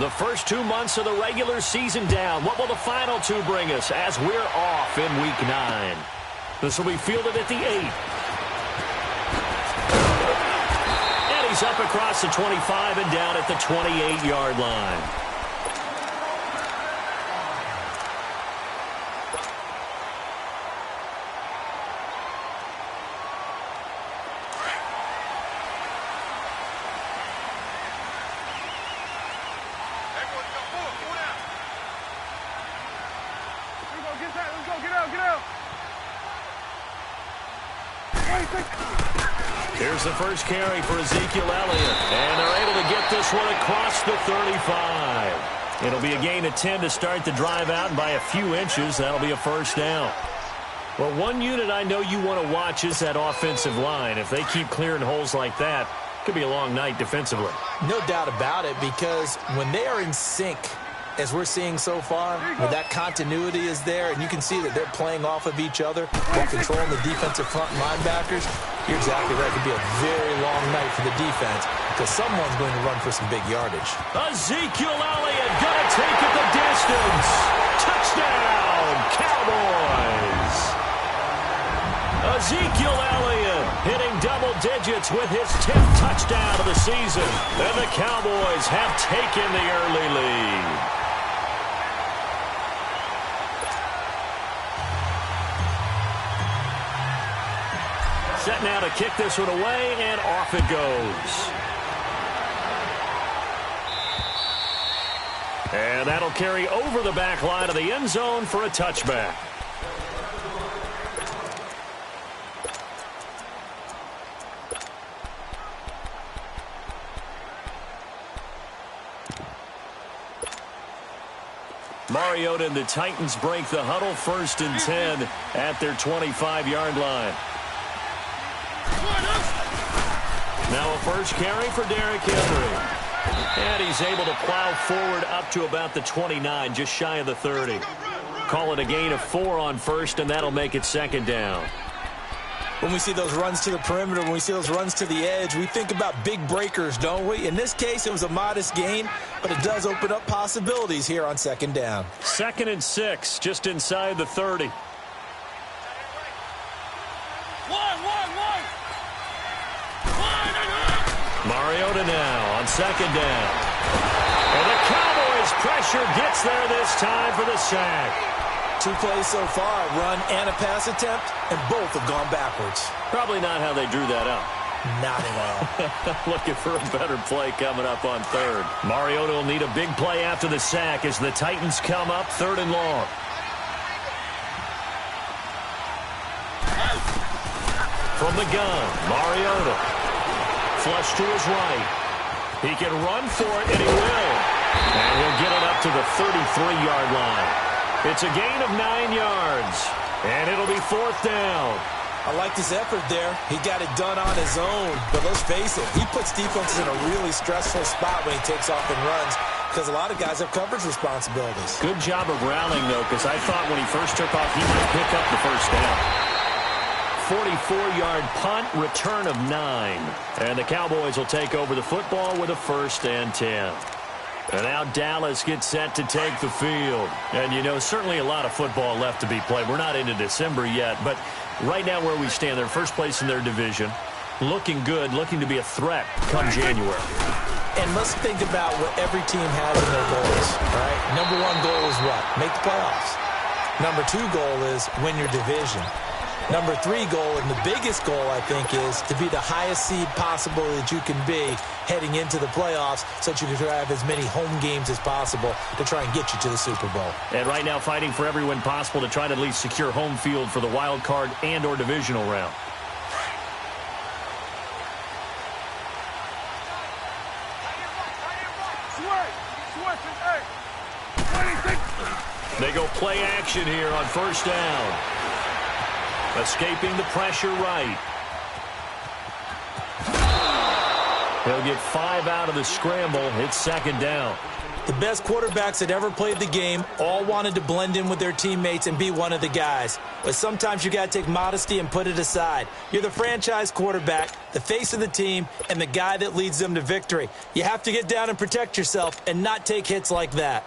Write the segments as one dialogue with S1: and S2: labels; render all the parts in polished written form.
S1: The first 2 months of the regular season down. What will the final two bring us as we're off in Week 9? This will be fielded at the 8. And he's up across the 25 and down at the 28-yard line. Here's the first carry for Ezekiel Elliott, and they're able to get this one across the 35. It'll be a gain of 10 to start the drive out, and by a few inches, that'll be a first down. Well, one unit I know you want to watch is that offensive line. If they keep clearing holes like that, it could be a long night defensively.
S2: No doubt about it, because when they are in sync, as we're seeing so far, where that continuity is there, and you can see that they're playing off of each other while controlling the defensive front linebackers, you're exactly right. It could be a very long night for the defense because someone's going to run for some big yardage.
S1: Ezekiel Elliott going to take it the distance. Touchdown, Cowboys. Ezekiel Elliott hitting double digits with his 10th touchdown of the season. And the Cowboys have taken the early lead. Set now to kick this one away, and off it goes. And that'll carry over the back line of the end zone for a touchback. Mariota and the Titans break the huddle, 1st and 10 at their 25-yard line. Now a first carry for Derrick Henry. And he's able to plow forward up to about the 29, just shy of the 30. Call it a gain of 4 on first, and that'll make it 2nd down.
S2: When we see those runs to the perimeter, when we see those runs to the edge, we think about big breakers, don't we? In this case, it was a modest gain, but it does open up possibilities here on 2nd down.
S1: 2nd and 6, just inside the 30. Mariota now on 2nd down. And the Cowboys pressure gets there this time for the sack.
S2: 2 plays so far, a run and a pass attempt, and both have gone backwards.
S1: Probably not how they drew that up.
S2: Not at all.
S1: Looking for a better play coming up on 3rd. Mariota will need a big play after the sack as the Titans come up 3rd and long. From the gun, Mariota. Flush to his right. He can run for it, and he will. And he'll get it up to the 33-yard line. It's a gain of 9 yards, and it'll be 4th down.
S2: I like his effort there. He got it done on his own. But let's face it, he puts defenses in a really stressful spot when he takes off and runs because a lot of guys have coverage responsibilities.
S1: Good job of rallying, though, because I thought when he first took off, he might pick up the first down. 44-yard punt, return of 9. And the Cowboys will take over the football with a 1st and 10. And now Dallas gets set to take the field. And, you know, certainly a lot of football left to be played. We're not into December yet, but right now where we stand, they're first place in their division. Looking good, looking to be a threat come January.
S2: And let's think about what every team has in their goals, right? Number 1 goal is what? Make the playoffs. Number 2 goal is win your division. Number 3 goal, and the biggest goal, I think, is to be the highest seed possible that you can be heading into the playoffs so that you can have as many home games as possible to try and get you to the Super Bowl.
S1: And right now fighting for every win possible to try to at least secure home field for the wild card and or divisional round. They go play action here on 1st down. Escaping the pressure right. He'll get 5 out of the scramble. It's 2nd down.
S2: The best quarterbacks that ever played the game all wanted to blend in with their teammates and be one of the guys. But sometimes you got to take modesty and put it aside. You're the franchise quarterback, the face of the team, and the guy that leads them to victory. You have to get down and protect yourself and not take hits like that.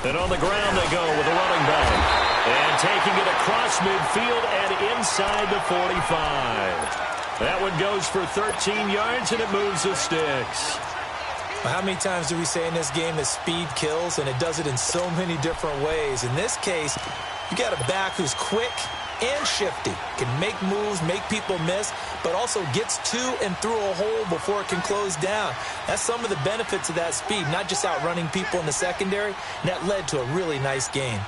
S1: And on the ground they go with a running back. And taking it across midfield and inside the 45. That one goes for 13 yards, and it moves the sticks.
S2: How many times do we say in this game that speed kills, and it does it in so many different ways? In this case, you got a back who's quick and shifty, can make moves, make people miss, but also gets to and through a hole before it can close down. That's some of the benefits of that speed, not just outrunning people in the secondary, and that led to a really nice game.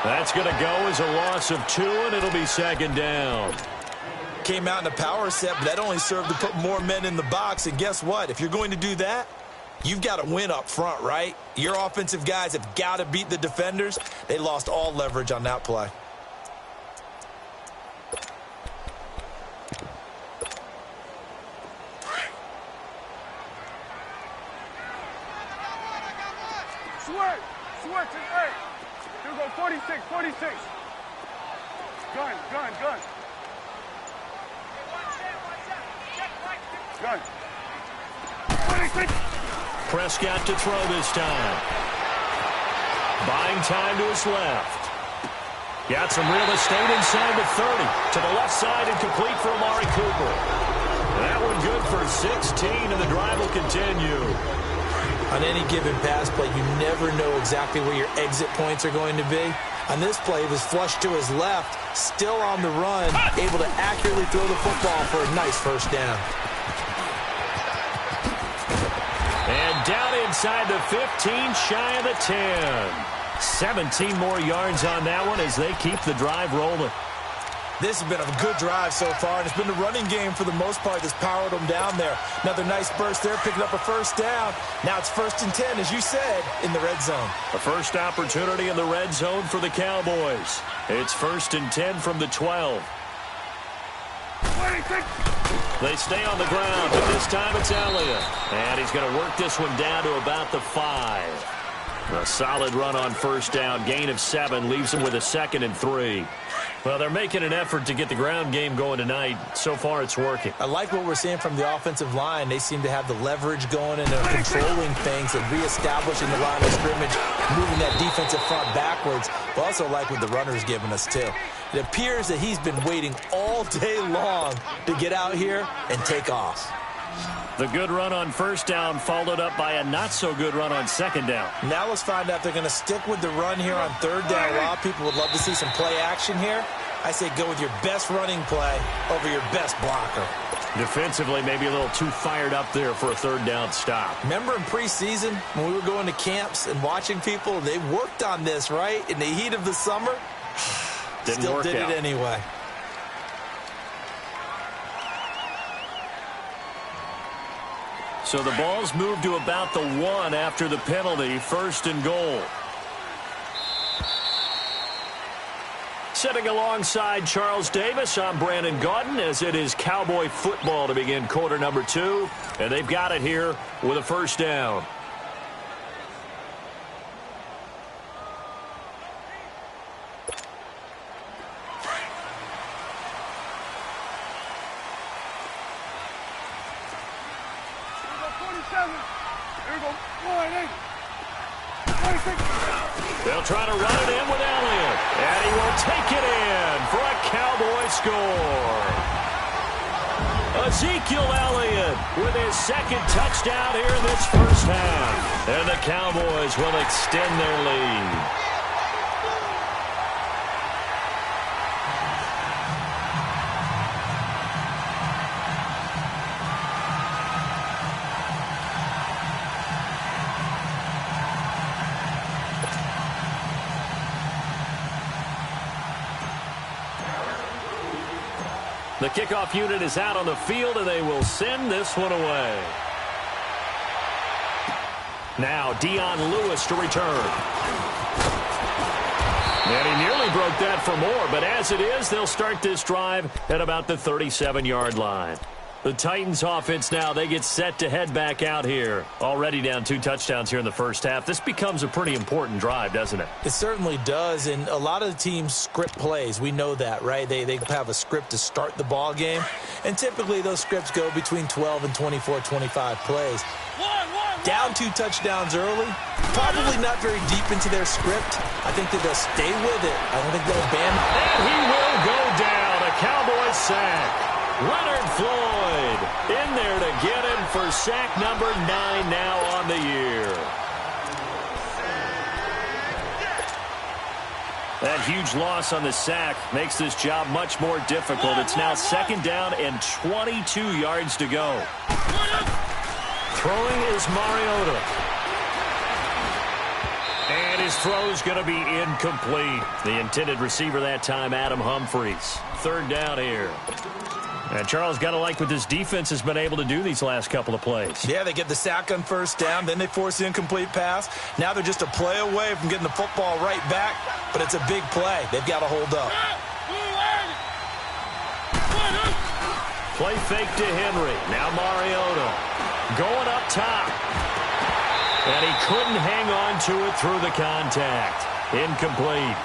S1: That's going to go as a loss of 2, and it'll be second down.
S2: Came out in a power set, but that only served to put more men in the box, and guess what? If you're going to do that, you've got to win up front, right? Your offensive guys have got to beat the defenders. They lost all leverage on that play.
S3: Switch is 8. Here we go, 46, 46. Gun. Gun. 26.
S1: Prescott to throw this time. Buying time to his left. Got some real estate inside the 30. To the left side and complete for Amari Cooper. That one good for 16, and the drive will continue.
S2: On any given pass play, you never know exactly where your exit points are going to be. On this play, it was flushed to his left, still on the run, able to accurately throw the football for a nice first down.
S1: And down inside the 15, shy of the 10. 17 more yards on that one as they keep the drive rolling.
S2: This has been a good drive so far, and it's been the running game for the most part that's powered them down there. Another nice burst there, picking up a first down. Now it's 1st and 10, as you said, in the red zone.
S1: A first opportunity in the red zone for the Cowboys. It's 1st and 10 from the 12.
S3: 26.
S1: They stay on the ground, but this time it's Elliott. And he's going to work this one down to about the 5. A solid run on first down, gain of 7, leaves him with a 2nd and 3. Well, they're making an effort to get the ground game going tonight. So far, it's working.
S2: I like what we're seeing from the offensive line. They seem to have the leverage going and they're controlling things and reestablishing the line of scrimmage, moving that defensive front backwards. But also like what the runner's giving us, too. It appears that he's been waiting all day long to get out here and take off.
S1: The good run on first down followed up by a not-so-good run on second down.
S2: Now let's find out if they're going to stick with the run here on third down. A lot of people would love to see some play action here. I say go with your best running play over your best blocker.
S1: Defensively, maybe a little too fired up there for a third down stop.
S2: Remember in preseason when we were going to camps and watching people, they worked on this, right? In the heat of the summer, still did it anyway.
S1: So the ball's moved to about the 1 after the penalty, 1st and goal. Sitting alongside Charles Davis, I'm Brandon Gaudin, as it is Cowboy football to begin quarter number 2. And they've got it here with a first down. They'll try to run it in with Elliott, and he will take it in for a Cowboy score. Ezekiel Elliott with his 2nd touchdown here in this first half. And the Cowboys will extend their lead. The kickoff unit is out on the field, and they will send this one away. Now Dion Lewis to return. And he nearly broke that for more, but as it is, they'll start this drive at about the 37-yard line. The Titans offense now, they get set to head back out here. Already down 2 touchdowns here in the first half. This becomes a pretty important drive, doesn't it?
S2: It certainly does, and a lot of the teams script plays. We know that, right? They have a script to start the ball game, and typically those scripts go between 12 and 24, 25 plays. Down 2 touchdowns early, probably not very deep into their script. I think that they'll stay with it. I don't think they'll abandon it.
S1: And he will go down. A Cowboys sack. Leonard Floyd in there to get him for sack number 9 now on the year. That huge loss on the sack makes this job much more difficult. It's now 2nd down and 22 yards to go. Throwing is Mariota. And his throw is going to be incomplete. The intended receiver that time, Adam Humphries. 3rd down here. And Charles, got to like what this defense has been able to do these last couple of plays.
S2: Yeah, they get the sack on 1st down, then they force the incomplete pass. Now they're just a play away from getting the football right back, but it's a big play. They've got to hold up.
S1: Play fake to Henry. Now Mariota going up top. And he couldn't hang on to it through the contact. Incomplete.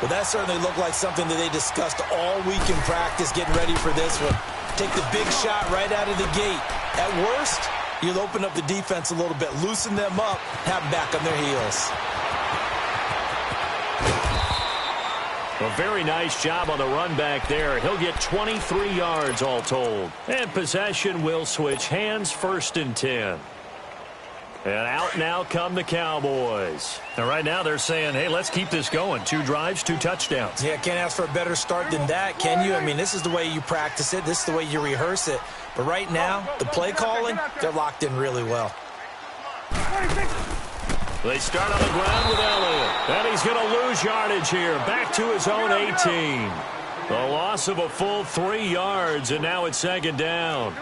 S2: Well, that certainly looked like something that they discussed all week in practice, getting ready for this one. Take the big shot right out of the gate. At worst, you'll open up the defense a little bit, loosen them up, have them back on their heels.
S1: A very nice job on the run back there. He'll get 23 yards all told. And possession will switch hands, 1st and 10. And out now come the Cowboys. And right now they're saying, hey, let's keep this going. 2 drives, 2 touchdowns.
S2: Yeah, can't ask for a better start than that, can you? I mean, this is the way you practice it. This is the way you rehearse it. But right now, the play calling, they're locked in really well.
S1: They start on the ground with Elliott. And he's going to lose yardage here. Back to his own 18. A loss of a full 3 yards, and now it's 2nd down.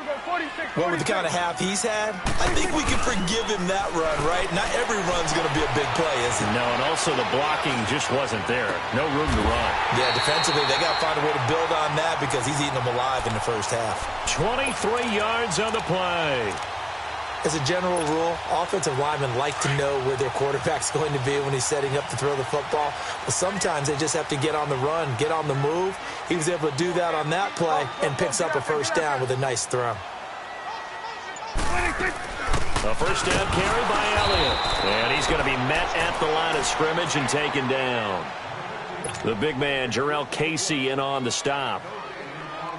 S2: Well, with the kind of half he's had, I think we can forgive him that run, right? Not every run's going to be a big play, is it?
S1: No, and also the blocking just wasn't there. No room to run.
S2: Yeah, defensively, they got to find a way to build on that because he's eating them alive in the first half.
S1: 23 yards on the play.
S2: As a general rule, offensive linemen like to know where their quarterback's going to be when he's setting up to throw the football. But sometimes they just have to get on the run, get on the move. He was able to do that on that play and picks up a 1st down with a nice throw.
S1: A 1st down carry by Elliott. And he's going to be met at the line of scrimmage and taken down. The big man, Jarrell Casey, in on the stop.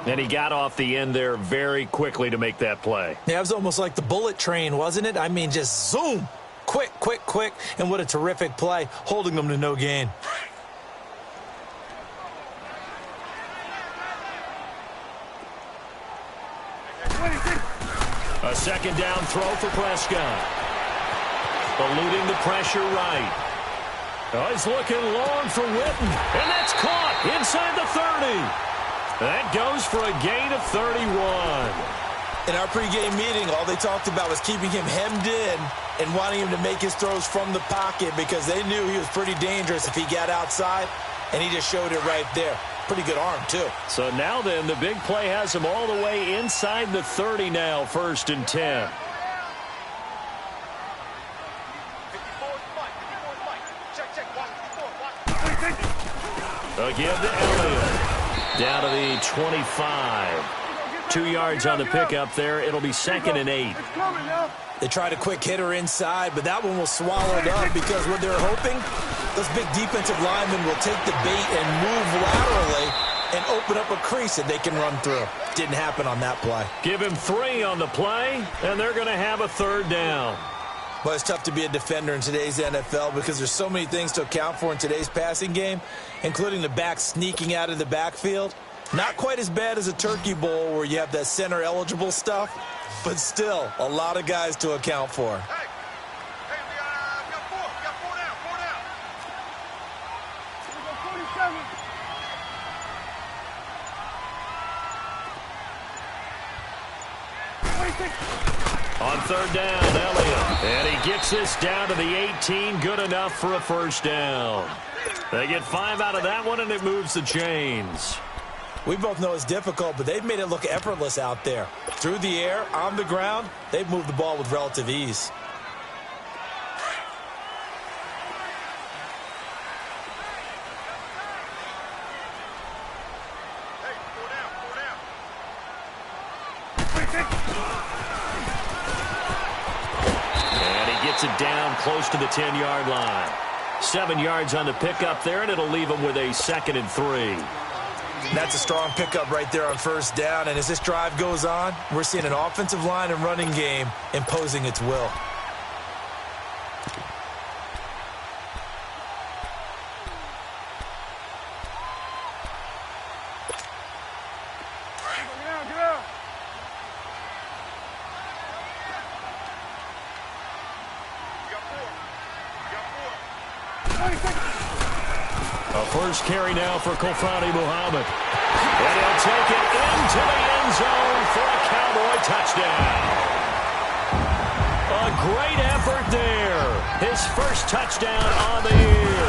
S1: And he got off the end there very quickly to make that play.
S2: Yeah, it was almost like the bullet train, wasn't it? I mean, just zoom. Quick, quick, quick. And what a terrific play, holding them to no gain.
S1: A 2nd down throw for Prescott. Eluding the pressure right. Oh, he's looking long for Witten. And that's caught inside the 30. That goes for a gain of 31.
S2: In our pregame meeting, all they talked about was keeping him hemmed in and wanting him to make his throws from the pocket because they knew he was pretty dangerous if he got outside, and he just showed it right there. Pretty good arm, too.
S1: So now then, the big play has him all the way inside the 30 now, 1st and 10. A give to Elliott. Down to the 25. 2 yards on the pickup there. It'll be 2nd and 8.
S2: They tried a quick hitter inside, but that one was swallowed up because what they're hoping, those big defensive linemen will take the bait and move laterally and open up a crease that they can run through. Didn't happen on that play.
S1: Give him 3 on the play, and they're going to have a 3rd down.
S2: Well, it's tough to be a defender in today's NFL because there's so many things to account for in today's passing game, including the back sneaking out of the backfield. Not quite as bad as a turkey bowl where you have that center-eligible stuff, but still a lot of guys to account for.
S3: We got four down.
S1: On third down, Elliott. And he gets this down to the 18. Good enough for a first down. They get 5 out of that one, and it moves the chains.
S2: We both know it's difficult, but they've made it look effortless out there. Through the air, on the ground, they've moved the ball with relative ease.
S1: And he gets it down close to the 10-yard line. 7 yards on the pickup there, and it'll leave him with a 2nd and 3.
S2: That's a strong pickup right there on first down, and as this drive goes on, we're seeing an offensive line and running game imposing its will.
S1: A first carry now for Kofani Muhammad. And he'll take it into the end zone for a Cowboy touchdown. A great effort there. His first touchdown on the year.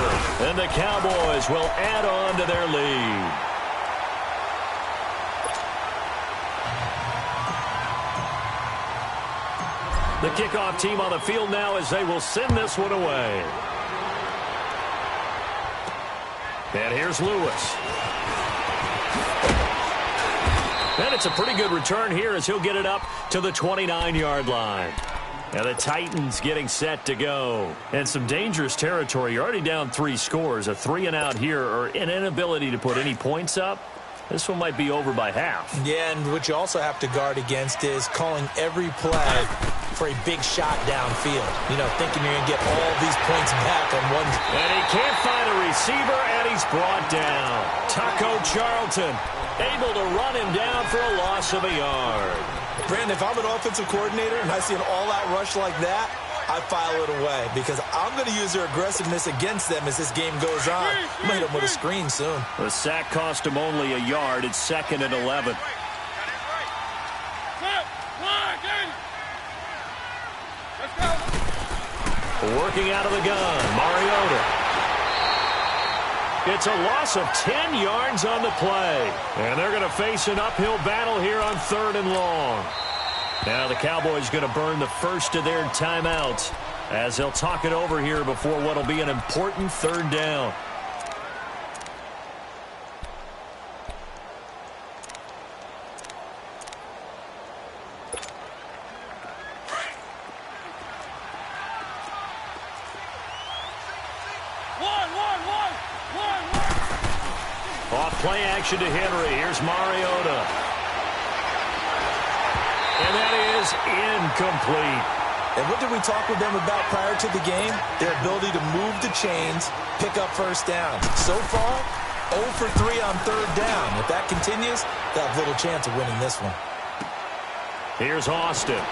S1: And the Cowboys will add on to their lead. The kickoff team on the field now as they will send this one away. And here's Lewis. And it's a pretty good return here as he'll get it up to the 29-yard line. And the Titans getting set to go. And some dangerous territory. You're already down 3 scores. A 3-and-out here or an inability to put any points up. This one might be over by half.
S2: Yeah, and what you also have to guard against is calling every play for a big shot downfield. You know, thinking you're going to get all these points back on one.
S1: And he can't find a receiver, and he's brought down. Taco Charlton able to run him down for a loss of a yard.
S2: Brandon, if I'm an offensive coordinator and I see an all-out rush like that, I file it away because I'm going to use their aggressiveness against them as this game goes on. I'm going to hit them with a screen soon.
S1: The sack cost him only a yard. It's 2nd and 11. Working out of the gun, Mariota. It's a loss of 10 yards on the play. And they're going to face an uphill battle here on 3rd and long. Now the Cowboys going to burn the first of their timeouts as they'll talk it over here before what will be an important 3rd down. Off play action to Henry. Here's Mariota. And that is incomplete.
S2: And what did we talk with them about prior to the game? Their ability to move the chains, pick up first downs. So far, 0 for 3 on 3rd down. If that continues, they'll have little chance of winning this one.
S1: Here's Austin.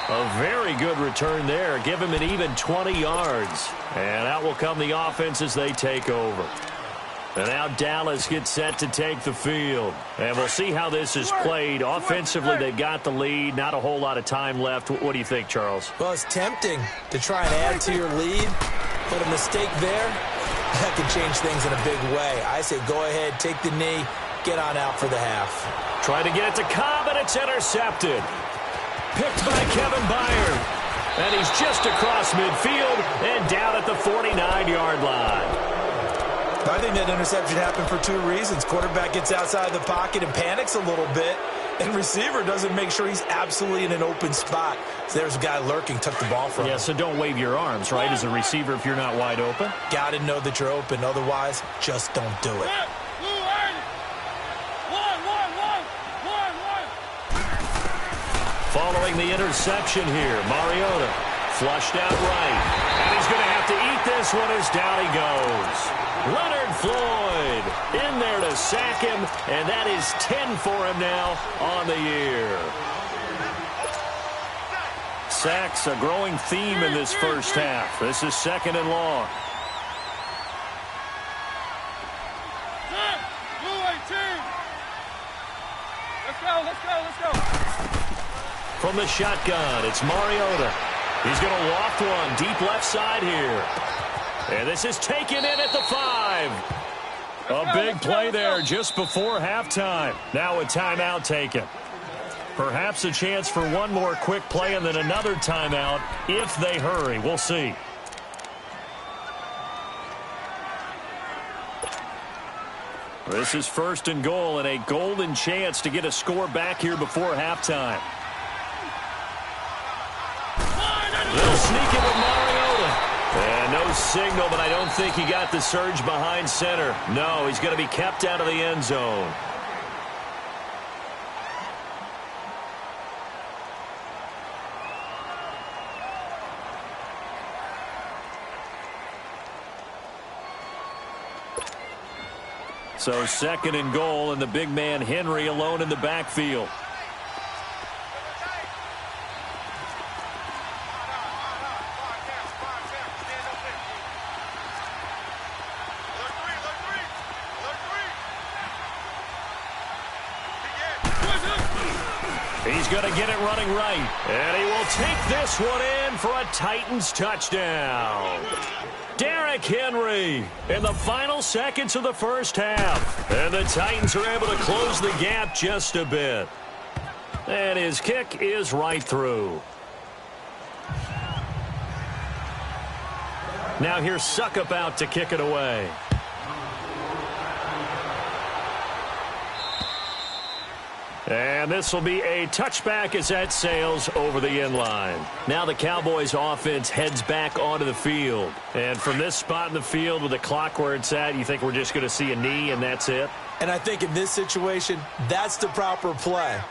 S1: A very good return there. Give him an even 20 yards. And out will come the offense as they take over. And now Dallas gets set to take the field. And we'll see how this is played. Offensively, they've got the lead. Not a whole lot of time left. What do you think, Charles?
S2: Well, it's tempting to try and add to your lead. But a mistake there, that can change things in a big way. I say go ahead, take the knee, get on out for the half.
S1: Try to get it to Cobb, and it's intercepted. Picked by Kevin Byard. And he's just across midfield and down at the 49-yard line.
S2: I think that interception happened for 2 reasons. Quarterback gets outside the pocket and panics a little bit, and receiver doesn't make sure he's absolutely in an open spot. So there's a guy lurking, took the ball from him.
S1: Yeah, so don't wave your arms, right, as a receiver if you're not wide open.
S2: Got to know that you're open. Otherwise, just don't do it.
S1: Following the interception here, Mariota flushed out right. And he's going to have to eat this one as down he goes. Leonard Floyd in there to sack him, and that is 10 for him now on the year. Sacks a growing theme in this first half. This is 2nd and long. from the shotgun. It's Mariota. He's going to loft one deep left side here. And this is taken in at the 5. A big play there just before halftime. Now a timeout taken. Perhaps a chance for one more quick play and then another timeout if they hurry. We'll see. This is 1st and goal and a golden chance to get a score back here before halftime. They'll sneak it with Mariota. And no signal, but I don't think he got the surge behind center. No, he's going to be kept out of the end zone. So 2nd and goal, and the big man Henry alone in the backfield. He's going to get it running right. And he will take this one in for a Titans touchdown. Derrick Henry in the final seconds of the first half. And the Titans are able to close the gap just a bit. And his kick is right through. Now here's Suckup out to kick it away. And this will be a touchback as that sails over the end line. Now the Cowboys offense heads back onto the field. And from this spot in the field with the clock where it's at, you think we're just going to see a knee and that's it?
S2: And I think in this situation, that's the proper play.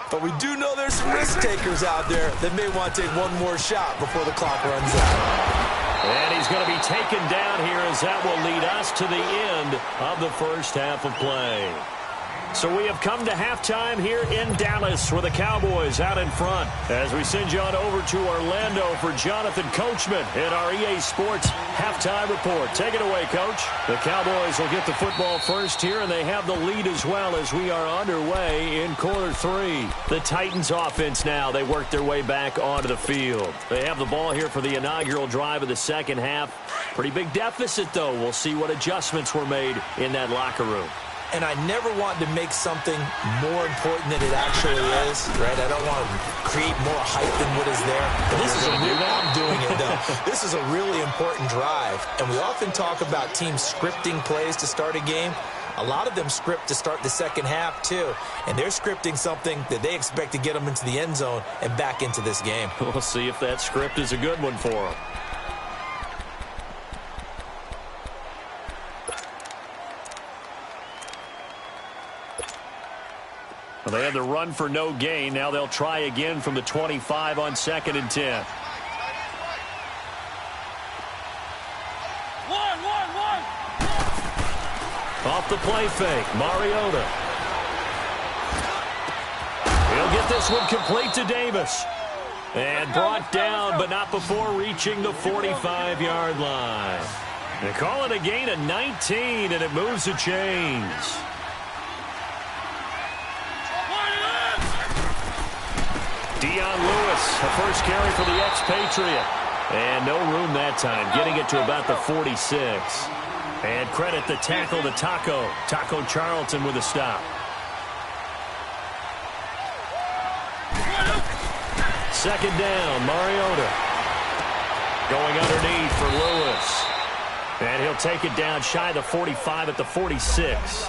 S2: But we do know there's some risk takers out there that may want to take one more shot before the clock runs out.
S1: And he's going to be taken down here as that will lead us to the end of the first half of play. So we have come to halftime here in Dallas with the Cowboys out in front. As we send you on over to Orlando for Jonathan Coachman in our EA Sports halftime report. Take it away, Coach. The Cowboys will get the football first here, and they have the lead as well as we are underway in quarter 3. The Titans offense now, they work their way back onto the field. They have the ball here for the inaugural drive of the second half. Pretty big deficit, though. We'll see what adjustments were made in that locker room.
S2: And I never want to make something more important than it actually is, right? I don't want to create more hype than what is there. But this is I'm doing it, though. This is a really important drive. And we often talk about teams scripting plays to start a game. A lot of them script to start the second half, too. And they're scripting something that they expect to get them into the end zone and back into this game.
S1: We'll see if that script is a good one for them. Well, they had the run for no gain. Now they'll try again from the 25 on 2nd and 10. Off the play fake, Mariota. He'll get this one complete to Davis. And brought down, but not before reaching the 45-yard line. They call it a gain of 19, and it moves the chains. Dion Lewis, a first carry for the expatriate. And no room that time, getting it to about the 46. And credit the tackle to Taco Charlton with a stop. Second down, Mariota. Going underneath for Lewis. And he'll take it down shy of the 45 at the 46.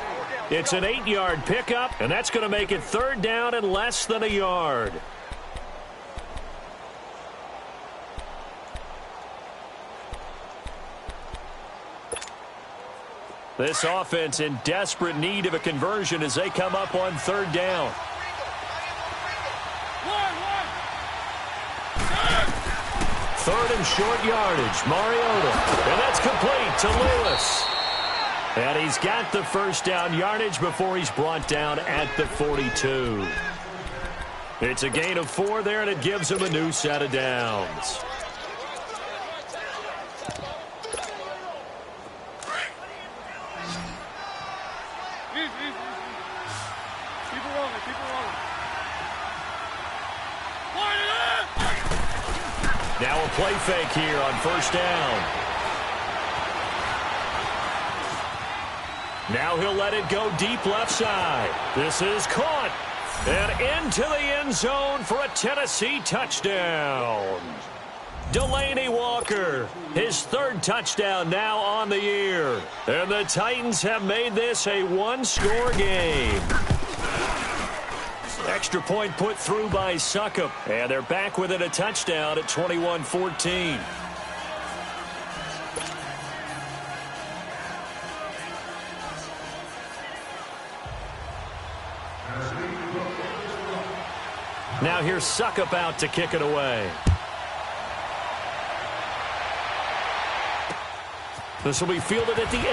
S1: It's an 8-yard pickup, and that's going to make it 3rd down and less than a yard. This offense in desperate need of a conversion as they come up on 3rd down. Third and short yardage, Mariota. And that's complete to Lewis. And he's got the first down yardage before he's brought down at the 42. It's a gain of 4 there, and it gives him a new set of downs. Now a play fake here on first down. Now he'll let it go deep left side. This is caught. And into the end zone for a Tennessee touchdown. Delaney Walker, his third touchdown now on the year. And the Titans have made this a one-score game. Extra point put through by Succop. And they're back within a touchdown at 21-14. Now here's Succop out to kick it away. This will be fielded at the 8.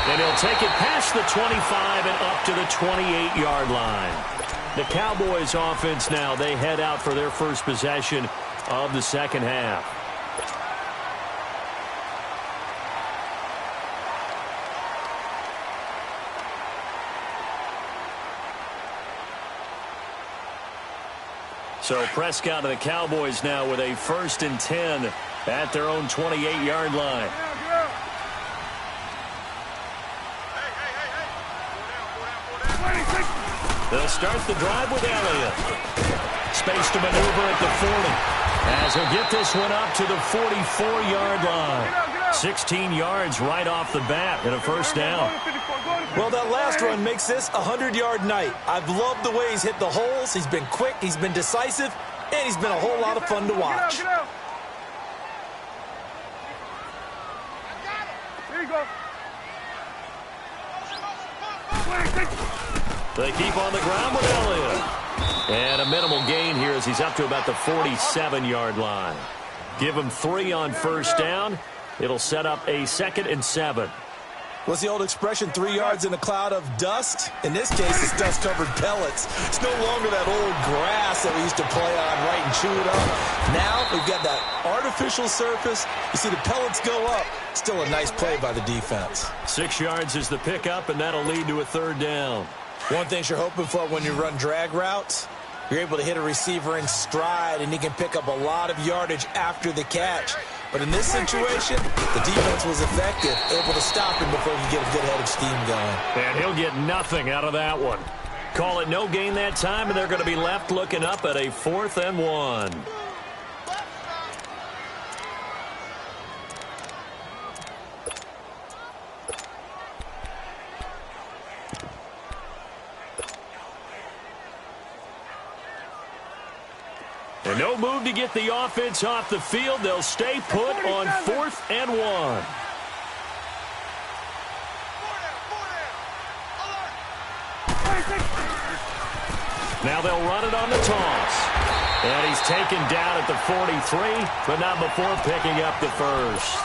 S1: And he'll take it past the 25 and up to the 28-yard line. The Cowboys offense now, they head out for their first possession of the second half. So Prescott and the Cowboys now with a 1st and 10 at their own 28-yard line. They'll start the drive with Elliott. Space to maneuver at the 40. As he'll get this one up to the 44-yard line. 16 yards right off the bat and a first down.
S2: Well, that last run makes this a 100-yard night. I've loved the way he's hit the holes. He's been quick, he's been decisive, and he's been a whole lot of fun to watch.
S3: Here you go.
S1: They keep on the ground with Elliott. And a minimal gain here as he's up to about the 47-yard line. Give him 3 on first down. It'll set up a 2nd and 7.
S2: What's the old expression, 3 yards in a cloud of dust? In this case, it's dust-covered pellets. It's no longer that old grass that we used to play on, right, and chew it up. Now we've got that artificial surface. You see the pellets go up. Still a nice play by the defense.
S1: 6 yards is the pickup, and that'll lead to a 3rd down.
S2: One thing you're hoping for when you run drag routes, you're able to hit a receiver in stride, and he can pick up a lot of yardage after the catch. But in this situation, the defense was effective, able to stop him before he could get a good head of steam going.
S1: And he'll get nothing out of that one. Call it no gain that time, and they're going to be left looking up at a 4th and 1. And no move to get the offense off the field. They'll stay put on 4th and 1. Now they'll run it on the toss. And he's taken down at the 43, but not before picking up the first.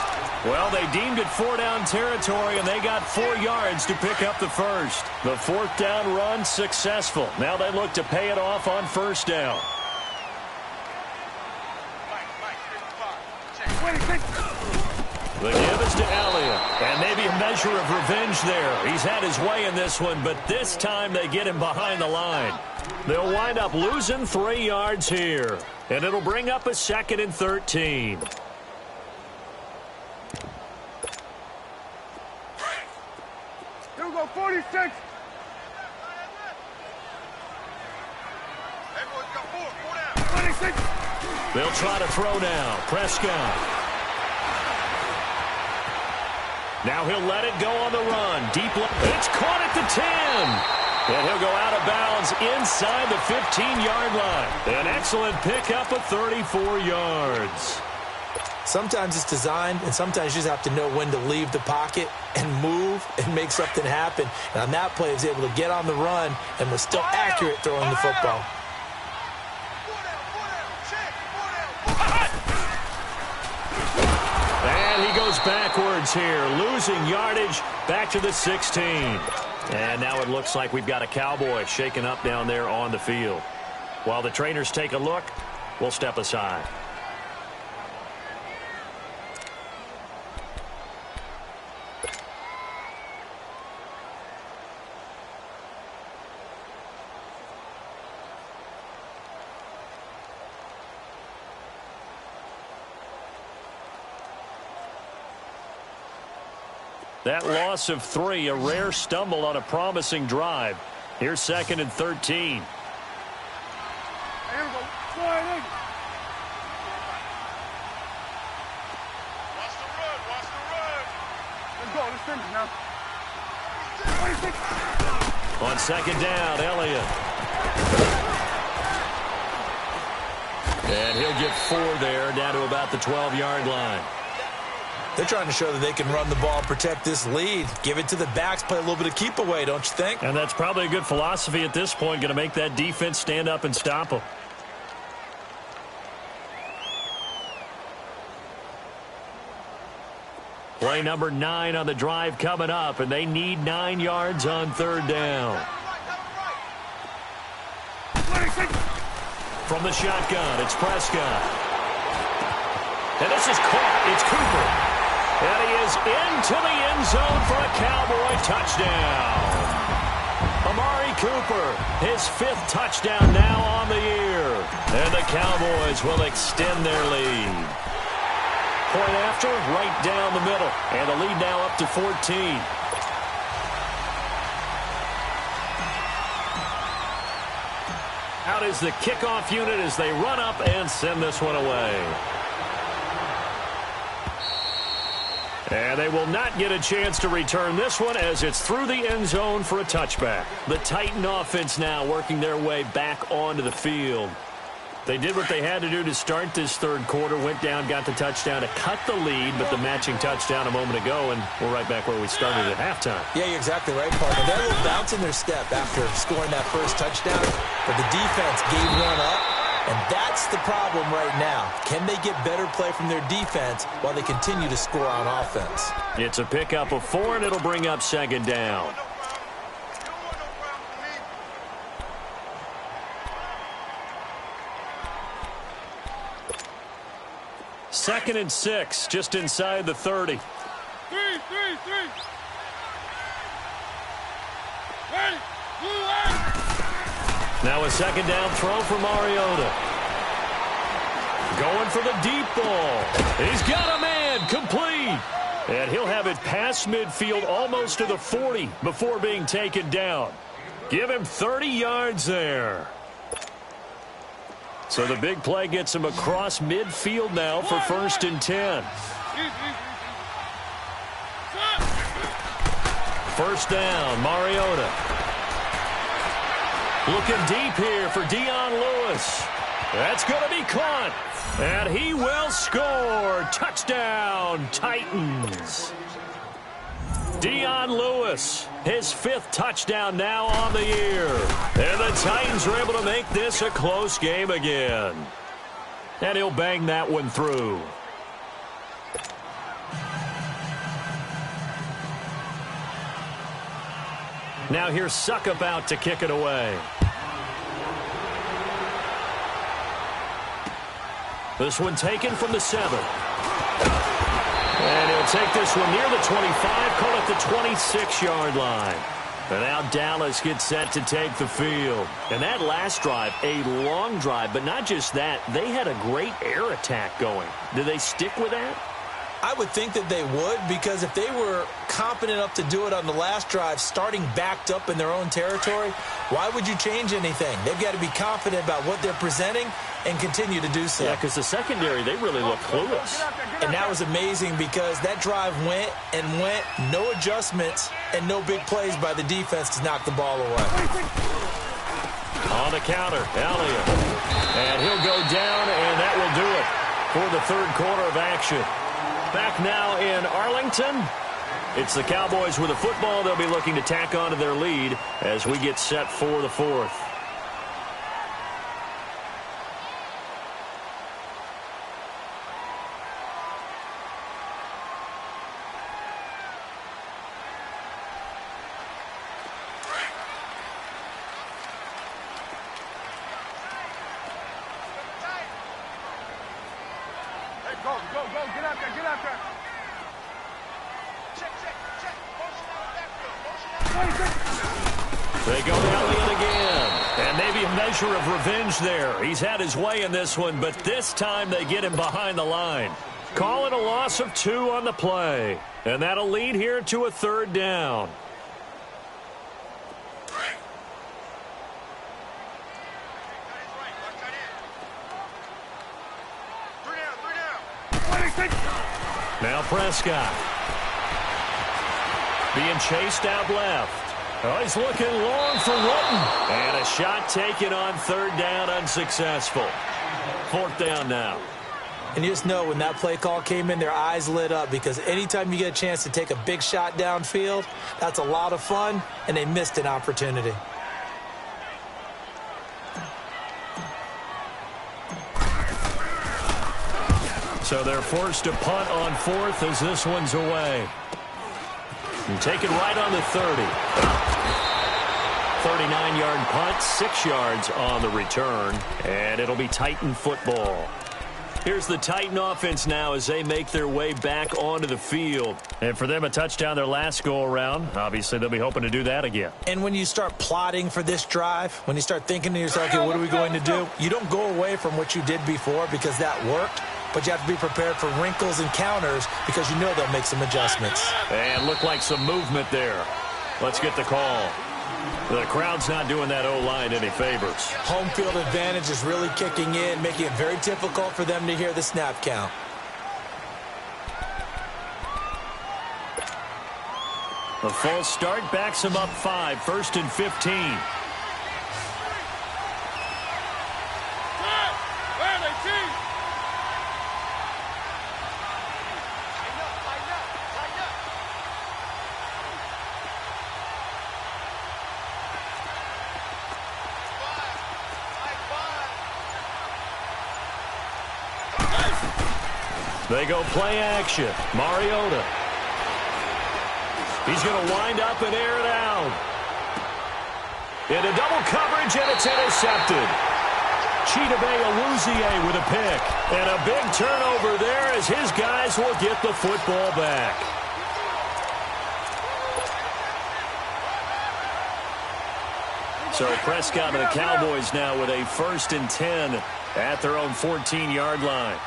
S1: Well, they deemed it 4-down territory, and they got 4 yards to pick up the first. The 4th down run successful. Now they look to pay it off on first down. The give is to Elliott, and maybe a measure of revenge there. He's had his way in this one, but this time they get him behind the line. They'll wind up losing 3 yards here, and it'll bring up a 2nd and 13.
S3: Here we go, 46.
S1: They'll try to throw now. Prescott. Now he'll let it go on the run. Deep left. It's caught at the 10. And he'll go out of bounds inside the 15-yard line. An excellent pickup of 34 yards.
S2: Sometimes it's designed, and sometimes you just have to know when to leave the pocket and move and make something happen. And on that play, he was able to get on the run and was still accurate throwing the football.
S1: And he goes backwards here, losing yardage back to the 16. And now it looks like we've got a Cowboy shaken up down there on the field. While the trainers take a look, we'll step aside. That loss of 3, a rare stumble on a promising drive. Here's 2nd and 13.
S3: Here we go. Sliding.
S4: Watch the run. Watch the run.
S3: Let's go. Let's finish now. 26.
S1: On 2nd down, Elliott. And he'll get 4 there, down to about the 12-yard line.
S2: They're trying to show that they can run the ball, protect this lead. Give it to the backs, play a little bit of keep away, don't you think?
S1: And that's probably a good philosophy at this point, going to make that defense stand up and stop them. Play number 9 on the drive coming up, and they need 9 yards on 3rd down.
S3: 26.
S1: From the shotgun, it's Prescott. And this is caught. It's Cooper. And he is into the end zone for a Cowboy touchdown. Amari Cooper, his 5th touchdown now on the year. And the Cowboys will extend their lead. Point after, right down the middle. And the lead now up to 14. Out is the kickoff unit as they run up and send this one away. And they will not get a chance to return this one as it's through the end zone for a touchback. The Titan offense now working their way back onto the field. They did what they had to do to start this 3rd quarter, went down, got the touchdown to cut the lead, but the matching touchdown a moment ago, and we're right back where we started at halftime.
S2: Yeah, you're exactly right, partner. They're a little bounce in their step after scoring that first touchdown, but the defense gave one up, and that's the problem right now. Can they get better play from their defense while they continue to score on offense?
S1: It's a pickup of 4, and it'll bring up 2nd down. 2nd and 6, just inside the 30.
S3: 3. Ready.
S1: Now a 2nd down throw for Mariota. Going for the deep ball. He's got a man, complete. And he'll have it past midfield almost to the 40 before being taken down. Give him 30 yards there. So the big play gets him across midfield now for 1st and 10. 1st down, Mariota. Looking deep here for Dion Lewis. That's going to be caught. And he will score. Touchdown, Titans. Dion Lewis, his 5th touchdown now on the year. And the Titans are able to make this a close game again. And he'll bang that one through. Now here's Suckup out to kick it away. This one taken from the 7. And he'll take this one near the 25, call it the 26-yard line. And now Dallas gets set to take the field. And that last drive, a long drive, but not just that, they had a great air attack going. Do they stick with that?
S2: I would think that they would, because if they were confident enough to do it on the last drive, starting backed up in their own territory, why would you change anything? They've got to be confident about what they're presenting and continue to do so.
S1: Yeah, because the secondary, they really look clueless.
S2: And that was amazing because that drive went and went, no adjustments and no big plays by the defense to knock the ball away.
S1: On the counter, Elliott. And he'll go down, and that will do it for the 3rd quarter of action. Back now in Arlington. It's the Cowboys with the football. They'll be looking to tack on to their lead as we get set for the 4th.
S3: Go, get out there.
S4: Check. Motion out of backfield.
S1: They go to Elliott again. And maybe a measure of revenge there. He's had his way in this one, but this time they get him behind the line. Call it a loss of 2 on the play. And that'll lead here to a third down. Now Prescott. Being chased out left. Oh, he's looking long for Wooten. And a shot taken on third down, unsuccessful. Fourth down now.
S2: And you just know when that play call came in, their eyes lit up, because anytime you get a chance to take a big shot downfield, that's a lot of fun, and they missed an opportunity.
S1: So they're forced to punt on fourth as this one's away. And take it right on the 30. 39-yard punt, 6 yards on the return, and it'll be Titan football. Here's the Titan offense now as they make their way back onto the field. And for them, a touchdown their last go-around. Obviously, they'll be hoping to do that again.
S2: And when you start plotting for this drive, when you start thinking to yourself, okay, what are we going to do? You don't go away from what you did before because that worked, but you have to be prepared for wrinkles and counters because you know they'll make some adjustments.
S1: And look like some movement there. Let's get the call. The crowd's not doing that O-line any favors.
S2: Home field advantage is really kicking in, making it very difficult for them to hear the snap count.
S1: A false start backs him up 5, 1st and 15. They go play action. Mariota. He's going to wind up and air it out. Into double coverage, and it's intercepted. Chidobe Awuzie with a pick. And a big turnover there as his guys will get the football back. So Prescott and the Cowboys now with a 1st and 10 at their own 14-yard line.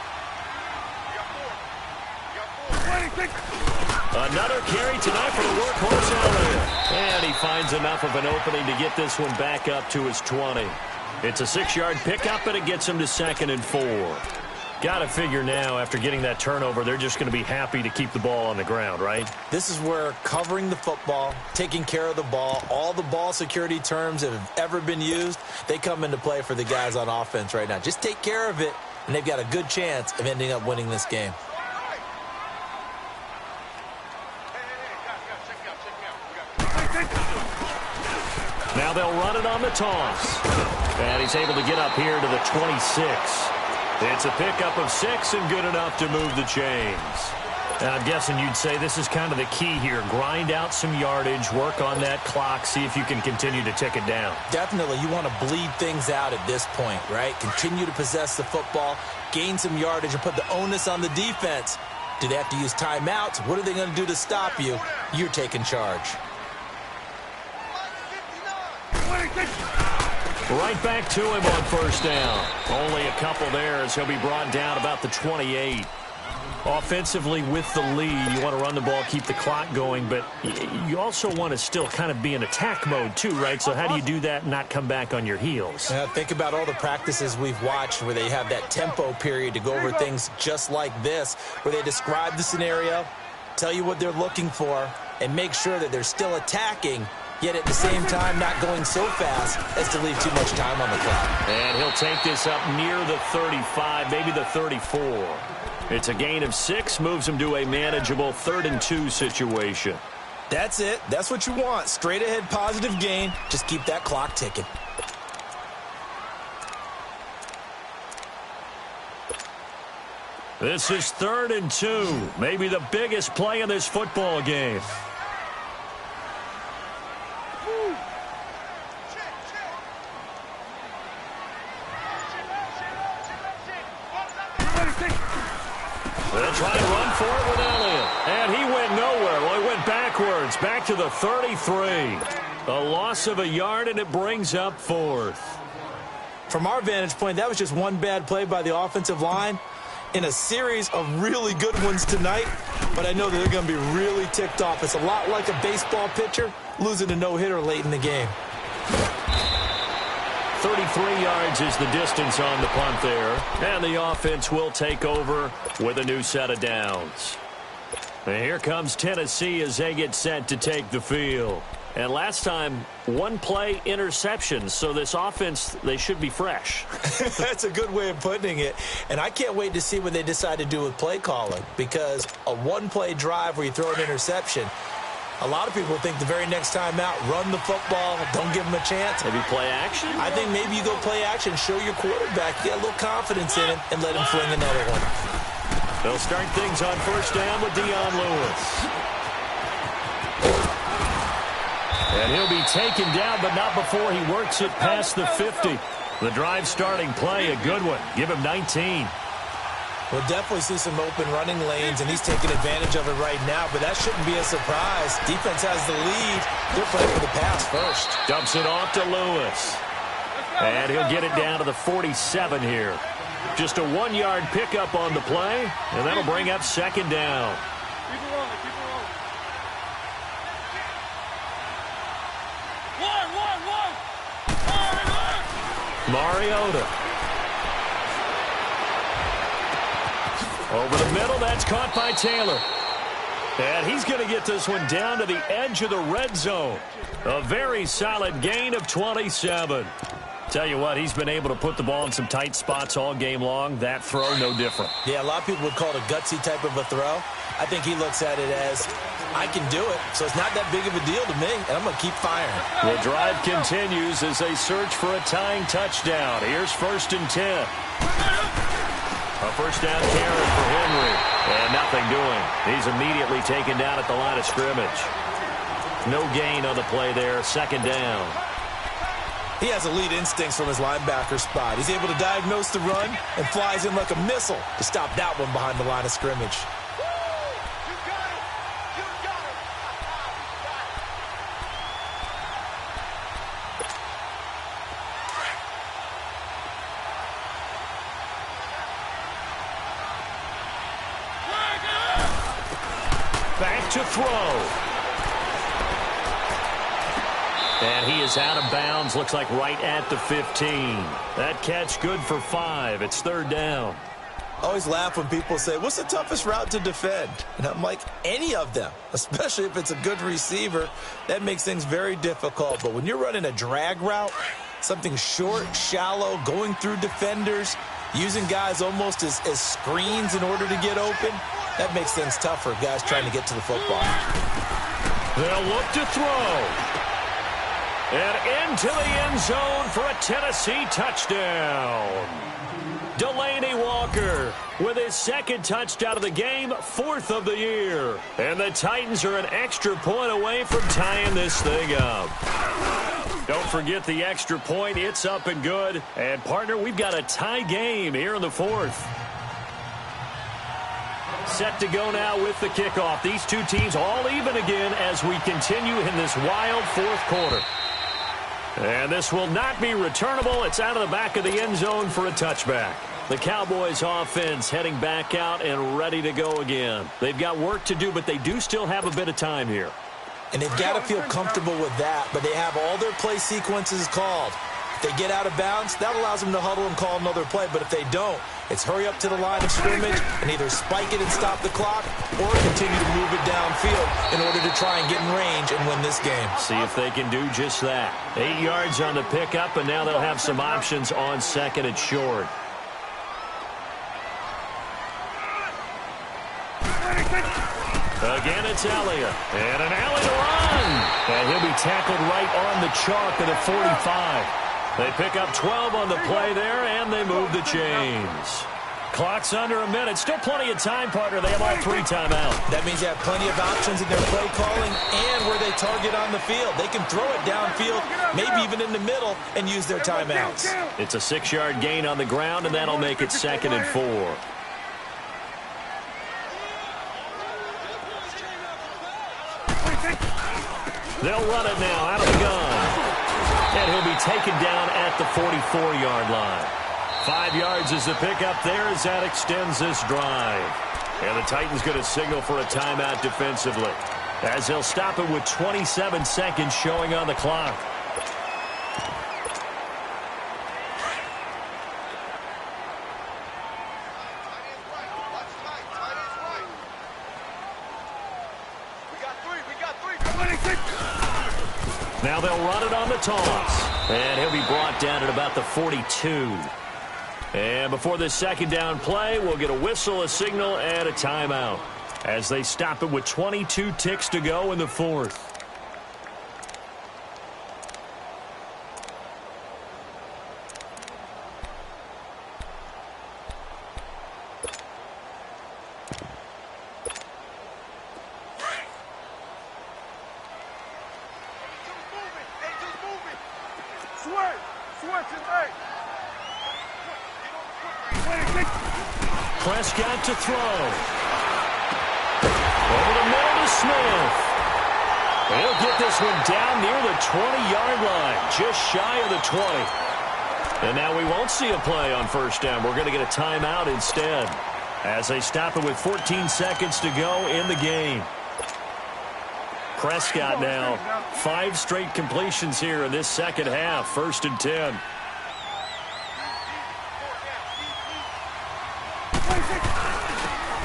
S1: Another carry tonight for the workhorse Elliott. And he finds enough of an opening to get this one back up to his 20. It's a 6-yard pickup, and it gets him to 2nd and 4. Got to figure now, after getting that turnover, they're just going to be happy to keep the ball on the ground, right?
S2: This is where covering the football, taking care of the ball, all the ball security terms that have ever been used, they come into play for the guys on offense right now. Just take care of it, and they've got a good chance of ending up winning this game.
S1: Now they'll run it on the toss. And he's able to get up here to the 26. It's a pickup of 6 and good enough to move the chains. And I'm guessing you'd say this is kind of the key here. Grind out some yardage, work on that clock, see if you can continue to tick it down.
S2: Definitely. You want to bleed things out at this point, right? Continue to possess the football, gain some yardage, and put the onus on the defense. Do they have to use timeouts? What are they going to do to stop you? You're taking charge.
S1: Right back to him on 1st down. Only a couple there as he'll be brought down about the 28. Offensively with the lead, you want to run the ball, keep the clock going, but you also want to still kind of be in attack mode too, right? So how do you do that and not come back on your heels?
S2: Think about all the practices we've watched where they have that tempo period to go over things just like this, where they describe the scenario, tell you what they're looking for, and make sure that they're still attacking, yet at the same time not going so fast as to leave too much time on the clock.
S1: And he'll take this up near the 35, maybe the 34. It's a gain of 6, moves him to a manageable 3rd and 2 situation.
S2: That's it. That's what you want. Straight ahead positive gain. Just keep that clock ticking.
S1: This is 3rd and 2, maybe the biggest play in this football game. They'll try and run for it with Elliott. And he went nowhere. Well, he went backwards, back to the 33. A loss of a yard, and it brings up 4th.
S2: From our vantage point, that was just one bad play by the offensive line. in a series of really good ones tonight, but I know that they're going to be really ticked off. It's a lot like a baseball pitcher losing a no-hitter late in the game.
S1: 33 yards is the distance on the punt there, and the offense will take over with a new set of downs. And here comes Tennessee as they get set to take the field. And last time, one play interception, so this offense, they should be fresh.
S2: That's a good way of putting it. And I can't wait to see what they decide to do with play calling, because a one-play drive where you throw an interception, a lot of people think the very next time out, run the football, don't give them a chance.
S1: Maybe play action?
S2: I think maybe you go play action, show your quarterback, you get a little confidence in him, and let him fling another one.
S1: They'll start things on first down with Dion Lewis. And he'll be taken down, but not before he works it past the 50. The drive starting play, a good one. Give him 19.
S2: We'll definitely see some open running lanes, and he's taking advantage of it right now, but that shouldn't be a surprise. Defense has the lead. They're playing for the pass first.
S1: Dumps it off to Lewis. And he'll get it down to the 47 here. Just a 1-yard pickup on the play, and that'll bring up second down.
S3: Keep it rolling, keep it rolling. One.
S1: Mariota. Over the middle, that's caught by Taylor. And he's going to get this one down to the edge of the red zone. A very solid gain of 27. Tell you what, he's been able to put the ball in some tight spots all game long. That throw, no different.
S2: Yeah, a lot of people would call it a gutsy type of a throw. I think he looks at it as, I can do it, so it's not that big of a deal to me, and I'm going to keep firing.
S1: The drive continues as they search for a tying touchdown. Here's 1st and 10. A first down carry for Henry, and nothing doing. He's immediately taken down at the line of scrimmage. No gain on the play there, second down.
S2: He has elite instincts from his linebacker spot. He's able to diagnose the run and flies in like a missile to stop that one behind the line of scrimmage.
S4: You got it. You got it.
S1: Back to throw. And he is out of bounds, looks like right at the 15. That catch good for 5. It's third down.
S2: I always laugh when people say, what's the toughest route to defend? And I'm like, any of them, especially if it's a good receiver. That makes things very difficult. But when you're running a drag route, something short, shallow, going through defenders, using guys almost as screens in order to get open, that makes things tougher, guys trying to get to the football.
S1: They'll look to throw. And into the end zone for a Tennessee touchdown. Delaney Walker with his second touchdown of the game, 4th of the year. And the Titans are an extra point away from tying this thing up. Don't forget the extra point. It's up and good. And, partner, we've got a tie game here in the 4th. Set to go now with the kickoff. These two teams all even again as we continue in this wild 4th quarter. And this will not be returnable. It's out of the back of the end zone for a touchback. The Cowboys offense heading back out and ready to go again. They've got work to do, but they do still have a bit of time here.
S2: And they've got to feel comfortable with that, but they have all their play sequences called. If they get out of bounds, that allows them to huddle and call another play. But if they don't, it's hurry up to the line of scrimmage and either spike it and stop the clock or continue to move it downfield in order to try and get in range and win this game.
S1: See if they can do just that. 8 yards on the pickup, and now they'll have some options on second and short. Again, it's Elliott. And an alley to run. And he'll be tackled right on the chalk of the 45. They pick up 12 on the play there, and they move the chains. Clock's under a minute. Still plenty of time, partner. They have all 3 timeouts.
S2: That means they have plenty of options in their play calling and where they target on the field. They can throw it downfield, maybe even in the middle, and use their timeouts.
S1: It's a 6-yard gain on the ground, and that'll make it 2nd and 4. They'll run it now out of the gun. And he'll be taken down at the 44-yard line. 5 yards is the pickup there as that extends this drive. And the Titans going to signal for a timeout defensively, as they'll stop it with 27 seconds showing on the clock. Now they'll run it on the toss. And he'll be brought down at about the 42. And before this second down play, we'll get a whistle, a signal, and a timeout, as they stop it with 22 ticks to go in the fourth. Prescott to throw. Over the middle to Smith. He'll get this one down near the 20-yard line, just shy of the 20. And now we won't see a play on first down. We're going to get a timeout instead, as they stop it with 14 seconds to go in the game. Prescott now 5 straight completions here in this second half. 1st and 10.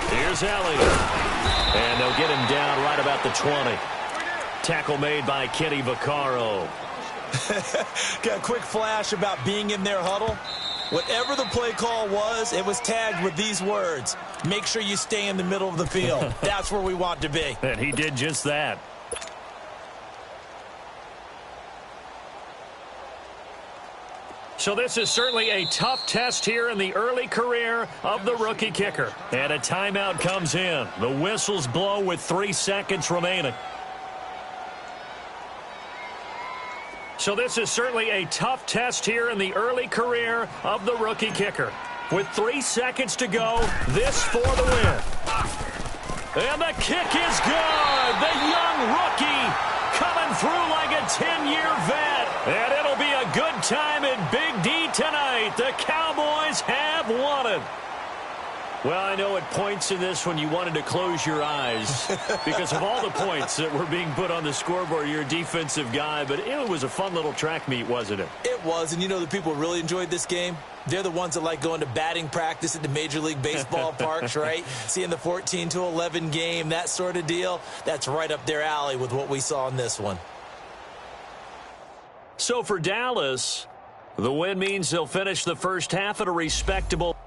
S1: Here's Elliott. And they'll get him down right about the 20. Tackle made by Kenny Vaccaro.
S2: Got a quick flash about being in their huddle. Whatever the play call was, it was tagged with these words: make sure you stay in the middle of the field. That's where we want to be.
S1: And he did just that. So this is certainly a tough test here in the early career of the rookie kicker. And a timeout comes in. The whistles blow with 3 seconds remaining. So this is certainly a tough test here in the early career of the rookie kicker. With 3 seconds to go, this for the win. And the kick is good. The young rookie coming through like a 10-year vet. And it'll be a good time in Big D tonight. The Cowboys have won it. Well, I know at points in this when you wanted to close your eyes because of all the points that were being put on the scoreboard. You're a defensive guy, but it was a fun little track meet, wasn't it?
S2: It was, and you know the people who really enjoyed this game? They're the ones that like going to batting practice at the Major League Baseball parks, right? Seeing the 14-11 game, that sort of deal. That's right up their alley with what we saw in this one.
S1: So for Dallas, the win means they'll finish the first half at a respectable